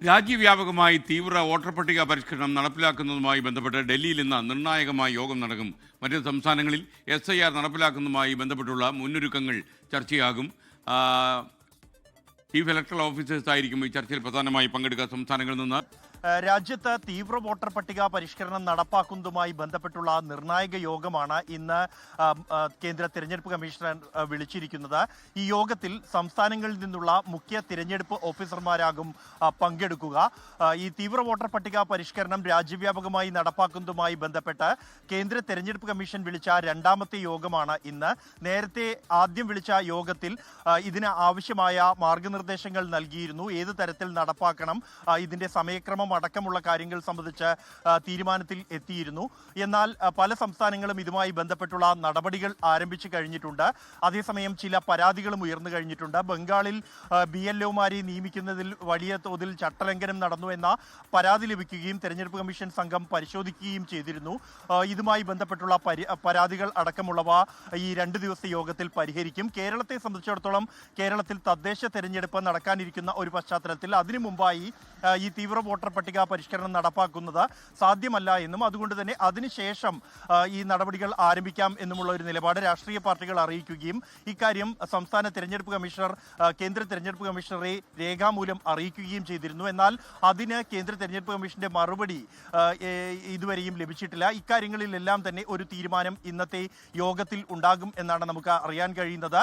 രാജ്യവ്യാപകമായി തീവ്ര വോട്ടർ പട്ടിക പരിഷ്കരണം നടപ്പിലാക്കുന്നതുമായി ബന്ധപ്പെട്ട് ഡൽഹിയിൽ ഇന്ന് നിർണായകമായ യോഗം നടക്കും. മറ്റ് സംസ്ഥാനങ്ങളിൽ SIR നടപ്പിലാക്കുന്നതുമായി ബന്ധപ്പെട്ടുള്ള മുന്നൊരുക്കങ്ങൾ ചർച്ചയാകും. ചീഫ് ഇലക്ടറൽ ഓഫീസേഴ്സ് ആയിരിക്കും ഈ ചർച്ചയിൽ പ്രധാനമായി പങ്കെടുക്കുക. സംസ്ഥാനങ്ങളിൽ നിന്ന് രാജ്യത്ത് തീവ്ര വോട്ടർ പട്ടിക പരിഷ്കരണം നടപ്പാക്കുന്നതുമായി ബന്ധപ്പെട്ടുള്ള നിർണായക യോഗമാണ് ഇന്ന് കേന്ദ്ര തിരഞ്ഞെടുപ്പ് കമ്മീഷണർ വിളിച്ചിരിക്കുന്നത്. ഈ യോഗത്തിൽ സംസ്ഥാനങ്ങളിൽ നിന്നുള്ള മുഖ്യ തിരഞ്ഞെടുപ്പ് ഓഫീസർമാരാകും പങ്കെടുക്കുക. ഈ തീവ്ര വോട്ടർ പട്ടിക പരിഷ്കരണം രാജ്യവ്യാപകമായി നടപ്പാക്കുന്നതുമായി ബന്ധപ്പെട്ട് കേന്ദ്ര തിരഞ്ഞെടുപ്പ് കമ്മീഷൻ വിളിച്ച രണ്ടാമത്തെ യോഗമാണ് ഇന്ന്. നേരത്തെ ആദ്യം വിളിച്ച യോഗത്തിൽ ഇതിന് ആവശ്യമായ മാർഗനിർദ്ദേശങ്ങൾ നൽകിയിരുന്നു. ഏത് തരത്തിൽ നടപ്പാക്കണം, ഇതിന്റെ സമയക്രമം അടക്കമുള്ള കാര്യങ്ങൾ സംബന്ധിച്ച് തീരുമാനത്തിൽ എത്തിയിരുന്നു. എന്നാൽ പല സംസ്ഥാനങ്ങളും ഇതുമായി ബന്ധപ്പെട്ടുള്ള നടപടികൾ ആരംഭിച്ചു കഴിഞ്ഞിട്ടുണ്ട്. അതേസമയം ചില പരാതികളും ഉയർന്നു കഴിഞ്ഞിട്ടുണ്ട്. ബംഗാളിൽ BLOമാരെ നിയമിക്കുന്നതിൽ വലിയ തോതിൽ ചട്ടലംഘനം നടന്നു എന്ന പരാതി ലഭിക്കുകയും തെരഞ്ഞെടുപ്പ് കമ്മീഷൻ സംഘം പരിശോധിക്കുകയും ചെയ്തിരുന്നു. ഇതുമായി ബന്ധപ്പെട്ടുള്ള പരാതികൾ അടക്കമുള്ളവ ഈ 2 ദിവസത്തെ യോഗത്തിൽ പരിഹരിക്കും. കേരളത്തെ സംബന്ധിച്ചിടത്തോളം കേരളത്തിൽ തദ്ദേശ തെരഞ്ഞെടുപ്പ് നടക്കാനിരിക്കുന്ന ഒരു പശ്ചാത്തലത്തിൽ അതിനു മുമ്പായി ഈ തീവ്ര വോട്ടർ പട്ടിക പരിഷ്കരണം നടപ്പാക്കുന്നത് സാധ്യമല്ല എന്നും അതുകൊണ്ട് തന്നെ അതിനുശേഷം ഈ നടപടികൾ ആരംഭിക്കാം എന്നുമുള്ള ഒരു നിലപാട് രാഷ്ട്രീയ പാർട്ടികൾ അറിയിക്കുകയും ഇക്കാര്യം സംസ്ഥാന തെരഞ്ഞെടുപ്പ് കമ്മീഷണർ കേന്ദ്ര തെരഞ്ഞെടുപ്പ് കമ്മീഷണറെ രേഖാമൂലം അറിയിക്കുകയും ചെയ്തിരുന്നു. എന്നാൽ അതിന് കേന്ദ്ര തെരഞ്ഞെടുപ്പ് കമ്മീഷന്റെ മറുപടി ഇതുവരെയും ലഭിച്ചിട്ടില്ല. ഇക്കാര്യങ്ങളിലെല്ലാം തന്നെ ഒരു തീരുമാനം ഇന്നത്തെ യോഗത്തിൽ ഉണ്ടാകും എന്നാണ് നമുക്ക് അറിയാൻ കഴിയുന്നത്.